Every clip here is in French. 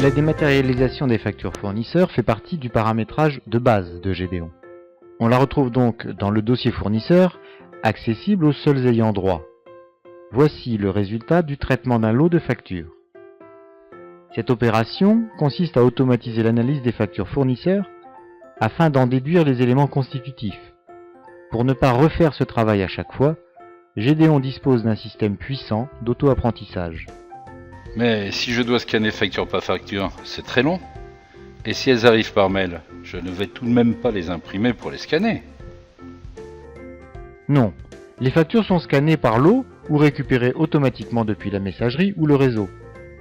La dématérialisation des factures fournisseurs fait partie du paramétrage de base de Gédéon. On la retrouve donc dans le dossier fournisseur, accessible aux seuls ayants droit. Voici le résultat du traitement d'un lot de factures. Cette opération consiste à automatiser l'analyse des factures fournisseurs afin d'en déduire les éléments constitutifs. Pour ne pas refaire ce travail à chaque fois, Gédéon dispose d'un système puissant d'auto-apprentissage. Mais si je dois scanner facture par facture, c'est très long. Et si elles arrivent par mail, je ne vais tout de même pas les imprimer pour les scanner. Non, les factures sont scannées par lot ou récupérées automatiquement depuis la messagerie ou le réseau.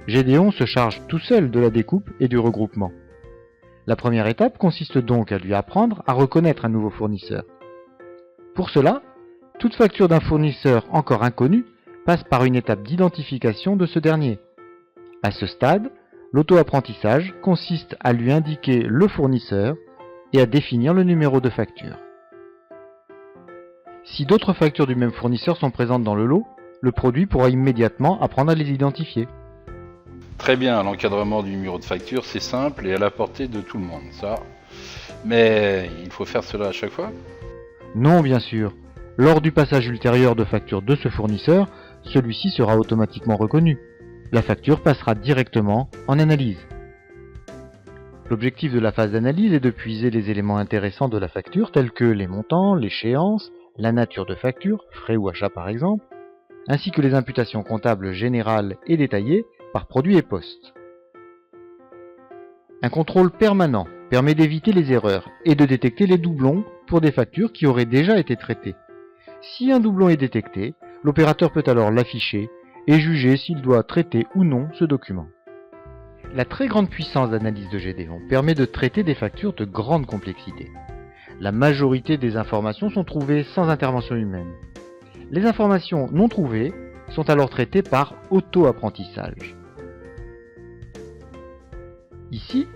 Gédéon se charge tout seul de la découpe et du regroupement. La première étape consiste donc à lui apprendre à reconnaître un nouveau fournisseur. Pour cela, toute facture d'un fournisseur encore inconnu passe par une étape d'identification de ce dernier. À ce stade, l'auto-apprentissage consiste à lui indiquer le fournisseur et à définir le numéro de facture. Si d'autres factures du même fournisseur sont présentes dans le lot, le produit pourra immédiatement apprendre à les identifier. Très bien, l'encadrement du numéro de facture, c'est simple et à la portée de tout le monde, ça. Mais il faut faire cela à chaque fois ? Non, bien sûr. Lors du passage ultérieur de facture de ce fournisseur, celui-ci sera automatiquement reconnu. La facture passera directement en analyse. L'objectif de la phase d'analyse est de puiser les éléments intéressants de la facture tels que les montants, l'échéance, la nature de facture, frais ou achats par exemple, ainsi que les imputations comptables générales et détaillées par produit et poste. Un contrôle permanent permet d'éviter les erreurs et de détecter les doublons pour des factures qui auraient déjà été traitées. Si un doublon est détecté, l'opérateur peut alors l'afficher et juger s'il doit traiter ou non ce document. La très grande puissance d'analyse de Gédéon permet de traiter des factures de grande complexité. La majorité des informations sont trouvées sans intervention humaine. Les informations non trouvées sont alors traitées par auto-apprentissage. Ici,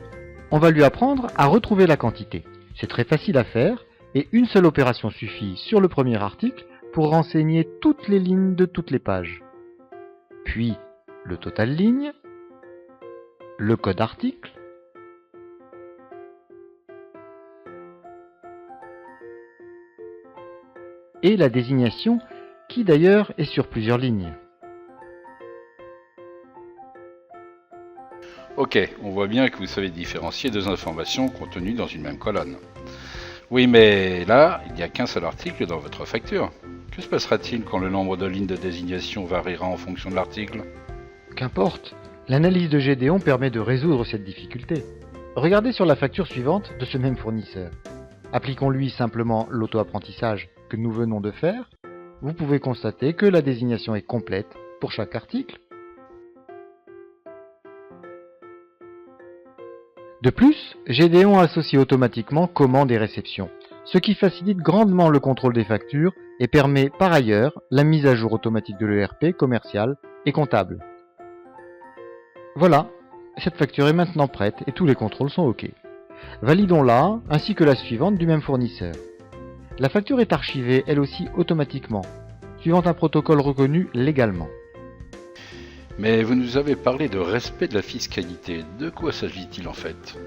on va lui apprendre à retrouver la quantité. C'est très facile à faire et une seule opération suffit sur le premier article pour renseigner toutes les lignes de toutes les pages. Puis le total ligne, le code article, et la désignation qui d'ailleurs est sur plusieurs lignes. Ok, on voit bien que vous savez différencier deux informations contenues dans une même colonne. Oui, mais là, il n'y a qu'un seul article dans votre facture. Que se passera-t-il quand le nombre de lignes de désignation variera en fonction de l'article ? Qu'importe, l'analyse de Gédéon permet de résoudre cette difficulté. Regardez sur la facture suivante de ce même fournisseur. Appliquons-lui simplement l'auto-apprentissage que nous venons de faire. Vous pouvez constater que la désignation est complète pour chaque article. De plus, Gédéon associe automatiquement commande et réception, ce qui facilite grandement le contrôle des factures et permet par ailleurs la mise à jour automatique de l'ERP commercial et comptable. Voilà, cette facture est maintenant prête et tous les contrôles sont OK. Validons-la ainsi que la suivante du même fournisseur. La facture est archivée elle aussi automatiquement, suivant un protocole reconnu légalement. Mais vous nous avez parlé de respect de la fiscalité. De quoi s'agit-il en fait ?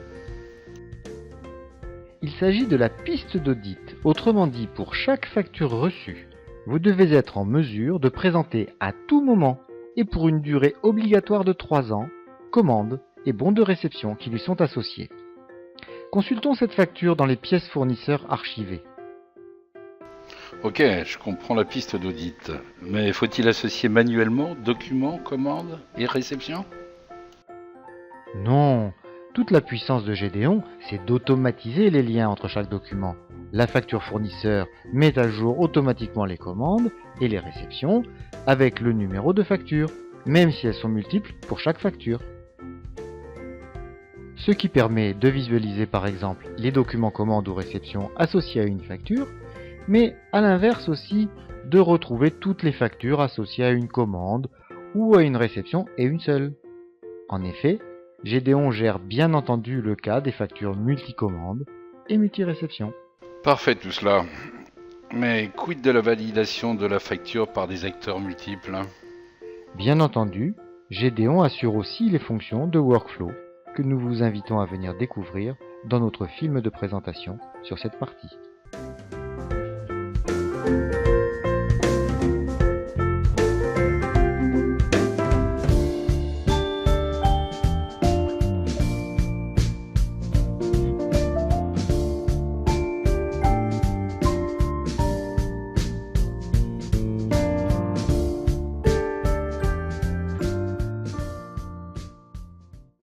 Il s'agit de la piste d'audit. Autrement dit, pour chaque facture reçue, vous devez être en mesure de présenter à tout moment et pour une durée obligatoire de 3 ans, commandes et bons de réception qui lui sont associés. Consultons cette facture dans les pièces fournisseurs archivées. Ok, je comprends la piste d'audit. Mais faut-il associer manuellement documents, commandes et réception ? Non, toute la puissance de Gédéon, c'est d'automatiser les liens entre chaque document. La facture fournisseur met à jour automatiquement les commandes et les réceptions avec le numéro de facture, même si elles sont multiples pour chaque facture. Ce qui permet de visualiser par exemple les documents commandes ou réceptions associés à une facture, mais à l'inverse aussi de retrouver toutes les factures associées à une commande ou à une réception et une seule. En effet, Gédéon gère bien entendu le cas des factures multicommandes et multiréception. Parfait tout cela. Mais quid de la validation de la facture par des acteurs multiples ? Bien entendu, Gédéon assure aussi les fonctions de workflow. que nous vous invitons à venir découvrir dans notre film de présentation sur cette partie.